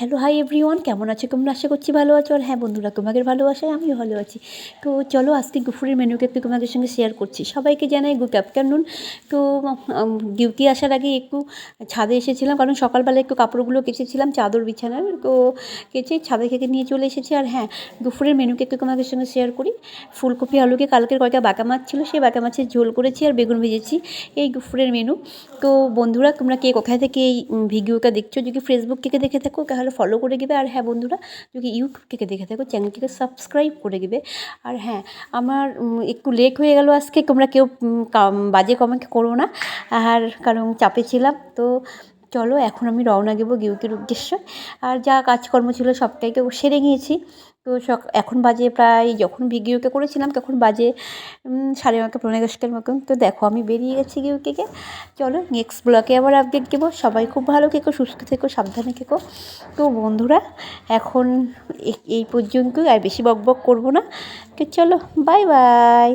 Hello hi everyone, কেমন আছো তোমরা? আশা করছি ভালো আছো। আর হ্যাঁ বন্ধুরা, তোমাদের ভালোবাসায় আমিও ভালো আছি। তো চলো আজকে দুপুরের মেনুকে একটু তোমাদের সঙ্গে শেয়ার করছি। সবাইকে জানাই গুড আফটারনুন। তো ডিউটি আসার আগে একটু ছাদে এসেছিলাম, কারণ সকালবেলা একটু কাপড়গুলো কেচেছিলাম, চাদর বিছানার, তো কেচে ছাদে থেকে নিয়ে চলে এসেছি। আর হ্যাঁ, দুপুরের মেনুকে একটু তোমাদের সঙ্গে শেয়ার করি। ফুলকপি আলুকে কালকের কয়েকটা বাটা মাছ ছিল, সেই বাটা মাছের ঝোল করেছি আর বেগুন ভেজেছি, এই দুপুরের মেনু। তো বন্ধুরা, তোমরা কে কোথায় থেকে এই ভিডিওটা দেখছো? যদি ফেসবুক থেকে দেখে থাকো তাহলে ফলো করে দিবে। আর হ্যাঁ বন্ধুরা, যদি ইউটিউব থেকে দেখে থাকো চ্যানেলটিকে সাবস্ক্রাইব করে দিবে। আর হ্যাঁ, আমার একটু লেট হয়ে গেল আজকে, তোমরা কেউ বাজে কমেন্ট করো না, আর কারণ চাপে ছিলাম। তো চলো এখন আমি রওনা দেবো ডিউটির উদ্দেশ্যে। আর যা কাজকর্ম ছিল সবটাই তো সেরে নিয়েছি। তো এখন বাজে প্রায়, যখন ভিডিওটা করেছিলাম তখন বাজে 9:30 পৌনে 10টার মতন। তো দেখো আমি বেরিয়ে গেছি গিয়ে থেকে। চলো নেক্সট ব্লগে আবার আপডেট দেবো। সবাই খুব ভালো থেকো, সুস্থ থেকো, সাবধানে থেকো। তো বন্ধুরা, এখন এই পর্যন্তই, আর বেশি বকবক করবো না। তো চলো, বাই বাই।